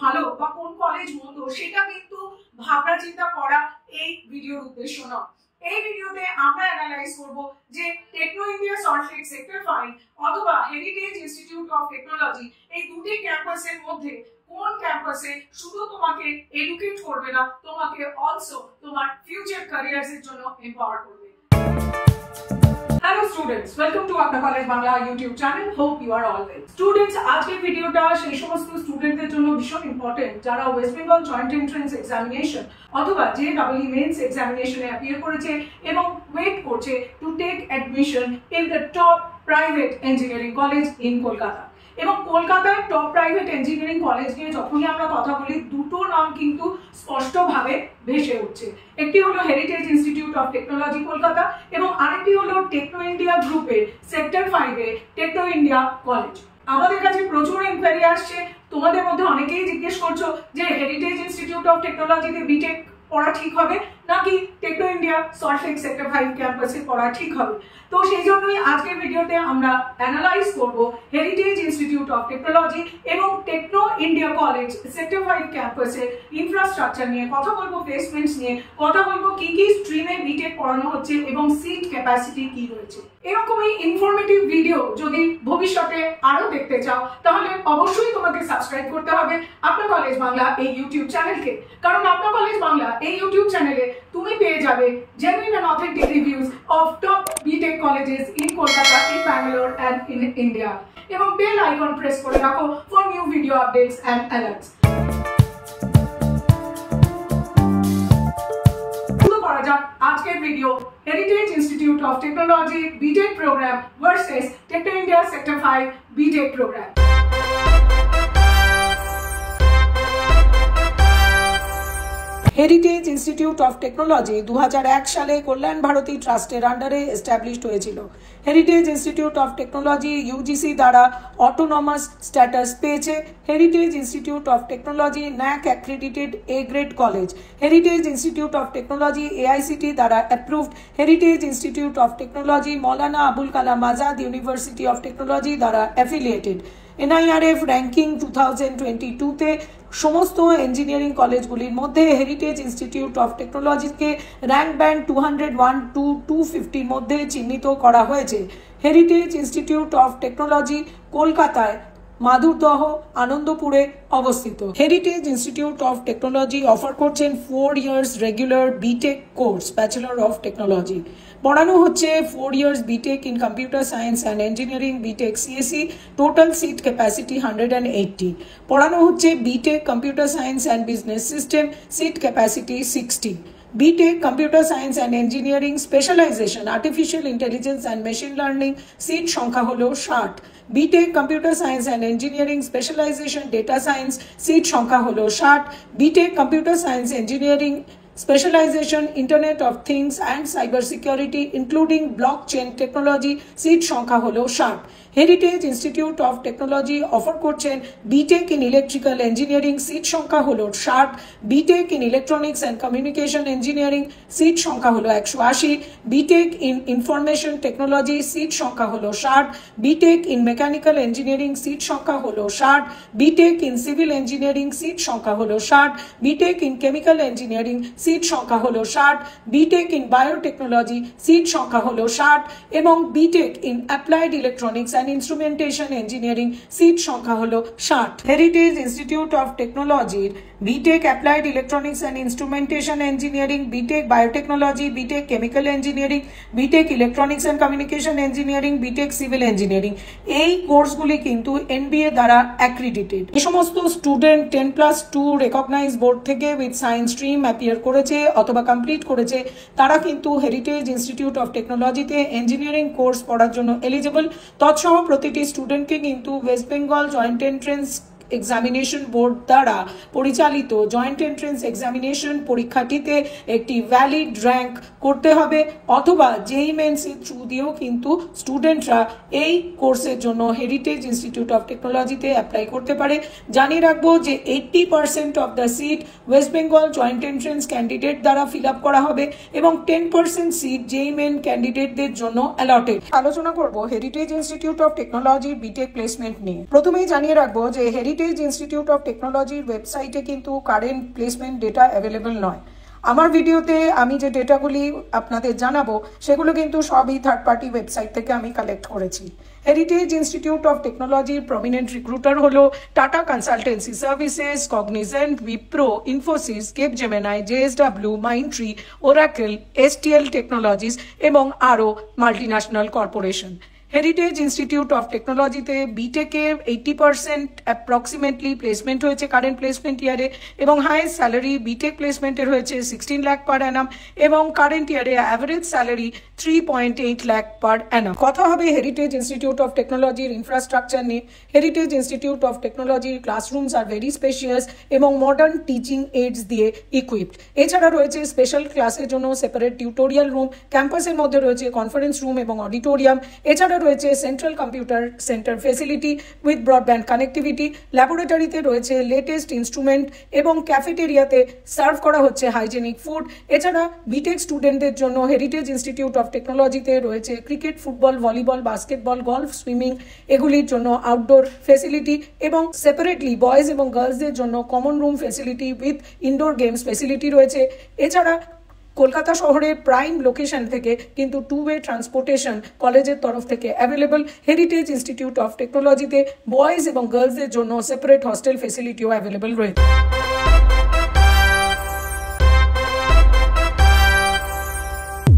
ভালো বা কোন কলেজ মন্দ সেটা কিন্তু ভাবনা চিন্তা করা এই ভিডিওর উদ্দেশ্য নয়। এই ভিডিওতে আমরা অ্যানালাইজ করব যে টেকনো ইন্ডিয়া সল্টলেক সেক্টর 5 অথবা হেরিটেজ ইনস্টিটিউট অফ টেকনোলজি এই দুটি ক্যাম্পাসের মধ্যে কোন ক্যাম্পাসে শুধু তোমাকে এডুকেট করবে না, তোমাকে অলসো তোমার ফিউচার ক্যারিয়ার্স এর জন্য এম্পাওয়ার করবে। Hello students, welcome to Apna College Bangla YouTube channel. Hope you are all well. Students, আজকের ভিডিওটা সেই সমস্ত স্টুডেন্টদের জন্য ভীষণ ইম্পর্টেন্ট যারা West Bengal joint entrance examination অথবা JEE মেন্স এক্সামিনেশনে অ্যাপিয়ার করেছে এবং ওয়েট করছে to take admission in the top private engineering college in Kolkata. এবং কলকাতায় টপ প্রাইভেট ইঞ্জিনিয়ারিং কলেজ নিয়ে যখনই আমরা কথা বলি দুটো নাম কিন্তু স্পষ্টভাবে ভেসে উঠছে। একটি হলো heritage institute of technology Kolkata এবং আরেকটি হলো টেকনো ইন্ডিয়া গ্রুপের সেক্টর 5 এ টেকনো ইন্ডিয়া কলেজ। আমাদের কাছে প্রচুর ইনকোয়ারি আসছে, তোমাদের মধ্যে অনেকেই জিজ্ঞেস করছো যে হেরিটেজ ইনস্টিটিউট অফ টেকনোলজিতে বিটেক পড়া ঠিক হবে নাকি টেকনো ইন্ডিয়া সল্টলেক সেক্টর 5 ক্যাম্পাসে পড়া ঠিক হবে। তো সেই জন্যই আজকের ভিডিওতে আমরা অ্যানালাইজ করব হেরিটেজ ইনস্টিটিউট অফ টেকনোলজি এবং টেকনো ইন্ডিয়া কলেজ সেক্টর 5 ক্যাম্পাসে ইনফ্রাস্ট্রাকচার নিয়ে কথা বলবো, প্লেসমেন্টস নিয়ে কথা বলবো, কি কি স্ট্রিমে বিটেক পড়ানো হচ্ছে এবং সিট ক্যাপাসিটি কি রয়েছে। এরকমই ইনফরমেটিভ ভিডিও যদি ভবিষ্যতে আরো দেখতে চাও তাহলে অবশ্যই তোমাকে সাবস্ক্রাইব করতে হবে আপনা কলেজ বাংলা এই ইউটিউব চ্যানেলকে, কারণ আপনা কলেজ বাংলা এই ইউটিউব চ্যানেলে তুমি পেয়ে যাবে genuine and authentic reviews of top BTech colleges in Kolkata, in Bangalore and in India, এবং বেল আইকন প্রেস করে রাখো for new video updates and alerts. শুরু করা যাক আজকের video Heritage institute of Technology BTech program versus Techno India sector 5 BTech program. Heritage institute of Technology 2001 সালে কল্যাণ ভারতী ট্রাস্টের আন্ডারে এস্টাবলিশড হয়েছিল। Heritage institute of Technology UGC দ্বারা অটোনমাস স্ট্যাটাস পেয়েছে। Heritage institute of technology NAAC accredited A grade college. Heritage institute of technology AICTE দ্বারা approved. Heritage institute of technology Maulana Abul Kalam Azad university of technology দ্বারা affiliated. NIRF ranking 2022-তে সমস্ত engineering কলেজগুলির মধ্যে heritage institute of টেকনোলজিকে rank band 201 to 250 মধ্যে চিহ্নিত করা হয়েছে। হেরিটেজ ইনস্টিটিউট অফ টেকনোলজি কলকাতায় মাধুরদহ আনন্দপুরে অবস্থিত। Heritage institute of technology offer করছেন 4 years regular BTech course bachelor of technology. পড়ানো হচ্ছে 4 years BTech in computer science and engineering BTech CSE, total seat capacity 180। পড়ানো হচ্ছে BTech computer science and business system, seat capacity 60। BTech Computer Science and Engineering Specialization Artificial Intelligence and Machine Learning সিট সংখ্যা হলো 60। BTech Computer Science and Engineering Specialization Data Science সিট সংখ্যা হলো 60। BTech Computer Science Engineering Specialization Internet of Things and Cyber Security including Blockchain Technology seat সংখ্যা হলো 60। Heritage institute of technology offer করছেন BTech in electrical engineering seat সংখ্যা হলো 60। BTech in electronics and communication engineering seat সংখ্যা হলো 180। BTech in information technology seat সংখ্যা হলো 60। BTech in mechanical engineering seat সংখ্যা হলো 60। BTech in civil engineering seat সংখ্যা হলো 60। BTech in chemical engineering seat সংখ্যা হলো 60। বিটেক ইন বায়োটেকনোলজি সিট সংখ্যা হলো 60 এবং BTech in applied electronics and instrumentation engineering সিট সংখ্যা হলো 60। হেরিটেজ ইনস্টিটিউট অফ টেকনোলজির BTech applied electronics and instrumentation engineering, BTech biotechnology, BTech chemical engineering, BTech electronics and communication engineering, BTech civil engineering এই কোর্সগুলি কিন্তু NBA দ্বারা অ্যাক্রিডিটেড। এই সমস্ত স্টুডেন্ট 10+2 রেকগনাইজ বোর্ড থেকে উইথ সায়েন্স স্ট্রিম অ্যাপিয়ার করেছে অথবা কমপ্লিট করেছে, তারা কিন্তু হেরিটেজ ইনস্টিটিউট অফ টেকনোলজিতে ইঞ্জিনিয়ারিং কোর্স পড়ার জন্য এলিজিবল। তৎসহ প্রতিটি স্টুডেন্টকে কিন্তু West Bengal joint entrance examination board দ্বারা পরিচালিত জয়েন্ট এন্ট্রেন্স এক্সামিনেশন পরীক্ষাটিতে একটি ভ্যালিড র্যাঙ্ক করতে হবে অথবা JEE মেন্স এর থ্রু দিয়েও কিন্তু স্টুডেন্টরা এই কোর্সের জন্য হেরিটেজ ইনস্টিটিউট অফ টেকনোলজিতে অ্যাপ্লাই করতে পারে। জানিয়ে রাখবো যে 80% of the seat West Bengal joint entrance candidate দ্বারা ফিল আপ করা হবে এবং 10% সিট JEE মেন ক্যান্ডিডেটদের জন্য অ্যালটেড। আলোচনা করব হেরিটেজ ইনস্টিটিউট অফ টেকনোলজির বিটেক প্লেসমেন্ট নিয়ে। প্রথমেই জানিয়ে রাখবো যে হেরিটেজ হেরিটেজ ইনস্টিটিউট অফ টেকনোলজির ওয়েবসাইটে কিন্তু কারেন্ট প্লেসমেন্ট ডেটা অ্যাভেলেবল নয়। আমার ভিডিওতে আমি যে ডেটাগুলি আপনাদের জানাবো সেগুলো কিন্তু সবই থার্ড পার্টি ওয়েবসাইট থেকে আমি কালেক্ট করেছি। হেরিটেজ ইনস্টিটিউট অফ টেকনোলজির প্রমিনেন্ট রিক্রুটার হলো Tata consultancy services, Cognizant, Wipro, Infosys, Capgemini, JSW, Mindtree, Oracle, STL technologies এবং আরও মাল্টিন্যাশনাল কর্পোরেশন। হেরিটেজ ইনস্টিটিউট অফ টেকনোলজিতে বিটেকে 80% অ্যাপ্রক্সিমেটলি প্লেসমেন্ট হয়েছে কারেন্ট প্লেসমেন্ট ইয়ারে, এবং হাইয়েস্ট স্যালারি বিটেক প্লেসমেন্টের হয়েছে 16 লাখ পার অ্যানাম, এবং কারেন্ট ইয়ারে অ্যাভারেজ স্যালারি 3.8 লাখ পার অ্যানাম। কথা হবে হেরিটেজ ইনস্টিটিউট অফ টেকনোলজির ইনফ্রাস্ট্রাকচার নিয়ে। হেরিটেজ ইনস্টিটিউট অফ টেকনোলজির ক্লাসরুমস আর ভেরি স্পেশিয়াস এবং মডার্ন টিচিং এইডস দিয়ে ইকুইপড। এছাড়া রয়েছে স্পেশাল ক্লাসের জন্য সেপারেট টিউটোরিয়াল রুম, ক্যাম্পাসের মধ্যে রয়েছে কনফারেন্স রুম এবং অডিটোরিয়াম। এছাড়া রয়েছে central computer centre facility with broadband connectivity. ল্যাবরেটরিতে রয়েছে লেটেস্ট ইনস্ট্রুমেন্ট এবং ক্যাফেটেরিয়াতে সার্ভ করা হচ্ছে হাইজেনিক ফুড। এছাড়া বিটেক স্টুডেন্টদের জন্য হেরিটেজ ইনস্টিটিউট অফ টেকনোলজিতে রয়েছে cricket, football, volleyball, basketball, golf, swimming এগুলির জন্য আউটডোর ফেসিলিটি, এবং সেপারেটলি বয়েজ এবং গার্লসদের জন্য common room facility with indoor games facility রয়েছে। এছাড়া কলকাতা শহরের প্রাইম লোকেশন থেকে কিন্তু 2-ওয়ে ট্রান্সপোর্টেশন কলেজের তরফ থেকে অ্যাভেলেবল। হেরিটেজ ইনস্টিটিউট অফ টেকনোলজিতে বয়েজ এবং গার্লসদের জন্য সেপারেট হস্টেল ফেসিলিটিও অ্যাভেলেবল রয়েছে।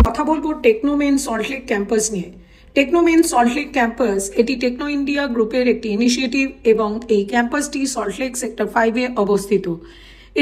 কথা বলবো টেকনোমেন সল্টলেক ক্যাম্পাস নিয়ে। টেকনোমেন সল্টলেক ক্যাম্পাস এটি টেকনো ইন্ডিয়া গ্রুপের একটি ইনিশিয়েটিভ এবং এই ক্যাম্পাসটি সল্টলেক সেক্টর 5-এ অবস্থিত।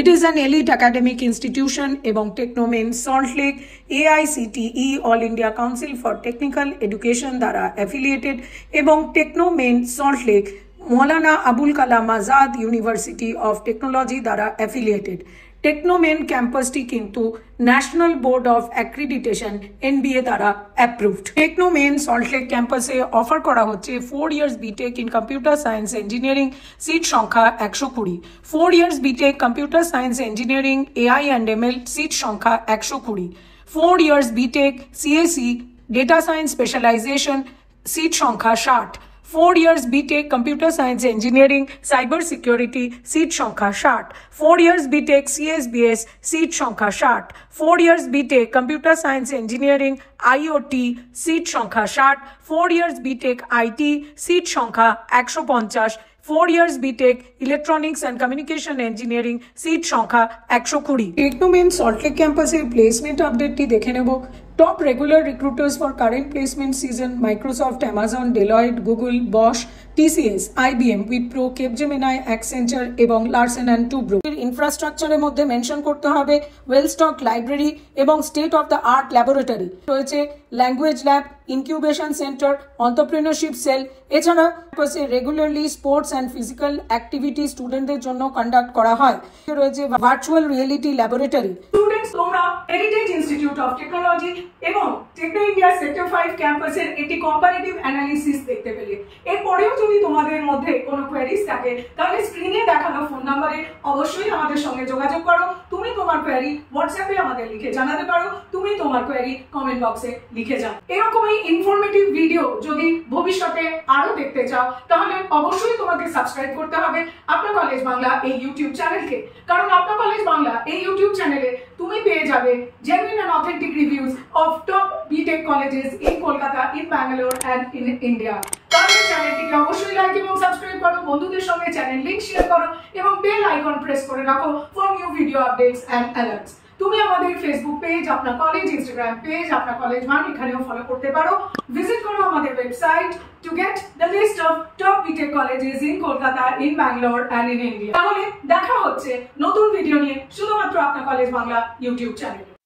It is an elite academic institution এবং Techno Main Salt Lake AICTE all India council for technical education দ্বারা অ্যাফিলিয়েটেড এবং Techno Main Salt Lake Maulana Abul Kalam Azad university of technology দ্বারা অ্যাফিলিয়েটেড। টেকনোমেন ক্যাম্পাসটি কিন্তু national board of accreditation NBA দ্বারা অ্যাপ্রুভড। টেকনোমেন সল্টলেক ক্যাম্পাসে অফার করা হচ্ছে 4 years BTech in computer science engineering, seat সংখ্যা 120। 4 years BTech computer science engineering AI and ML, seat সংখ্যা 120। 4 years BTech CSE data science specialisation, seat সংখ্যা 60। 4 years BTech Computer Science Engineering Cyber Security, seat সংখ্যা 60। 4 years BTech CSBS, seat সংখ্যা 60। 4 years BTech Computer Science Engineering IoT, seat সংখ্যা 60। 4 years BTech IT, seat সংখ্যা 150। 4 years BTech Electronics and Communication Engineering, seat সংখ্যা 120। টেকনোমেন সল্টলেক ক্যাম্পাসের placement আপডেটটি দেখে নেব। Top regular recruiters for current placement season: Microsoft, Amazon, Deloitte, Google, Bosch, TCS, IBM, Wipro, Capgemini, Accenture এবং Larsen & Toubro। ইনফ্রাস্ট্রাকচারের মধ্যে mention করতে হবে ওয়েল স্টক লাইব্রেরি এবং state of the art laboratory রয়েছে, language lab, incubation centre, entrepreneurship cell. এছাড়া ক্যাম্পাসে regularly sports and physical activity স্টুডেন্টদের জন্য কন্ডাক্ট করা হয়। রয়েছে ভার্চুয়াল রিয়েলিটি ল্যাবরেটরি। স্টুডেন্টস, তোমরা হেরিটেজ ইনস্টিটিউট অফ টেকনোলজি এবং টেকনো ইন্ডিয়া সেক্টর 5 ক্যাম্পাসের একটি কম্পারেটিভ অ্যানালিসিস দেখতে পেলে। এরপরেও যদি তোমাদের মধ্যে কোনো কোয়েরিজ থাকে তাহলে স্ক্রিনে দেখানো ফোন নম্বরে অবশ্যই আমাদের সঙ্গে যোগাযোগ করো। তুমি তোমার কোয়েরি হোয়াটসঅ্যাপে আমাদের লিখে জানাতে পারো, তুমি তোমার কোয়েরি কমেন্ট বক্সে লিখে যাও। এরকমই ইনফরমেটিভ ভিডিও যদি ভবিষ্যতে আরো দেখতে চাও তাহলে অবশ্যই তোমাকে সাবস্ক্রাইব করতে হবে আপনার কলেজ বাংলা এই ইউটিউব চ্যানেলকে, কারণ আপনার কলেজ বাংলা এই ইউটিউব চ্যানেলে তুমি পেয়ে যাবে genuine and authentic reviews of top BTech colleges in Kolkata, in Bangalore and in India. তাহলে চ্যানেলটিকে অবশ্যই লাইক এবং সাবস্ক্রাইব করো, বন্ধুদের সঙ্গে চ্যানেল লিংক শেয়ার করো এবং বেল আইকন প্রেস করে রাখো for new video updates and alerts. তুমি আমাদের ফেসবুক পেজ, আপনার কলেজ ইনস্টাগ্রাম পেজ, আপনার কলেজ ওয়ান এখানেও ফলো করতে পারো। ভিজিট করো আমাদের website to get the list of top BTech colleges in Kolkata, in Bangalore and in India. তাহলে দেখা হচ্ছে নতুন ভিডিও নিয়ে শুধুমাত্র আপনার কলেজ বাংলা ইউটিউব চ্যানেলে।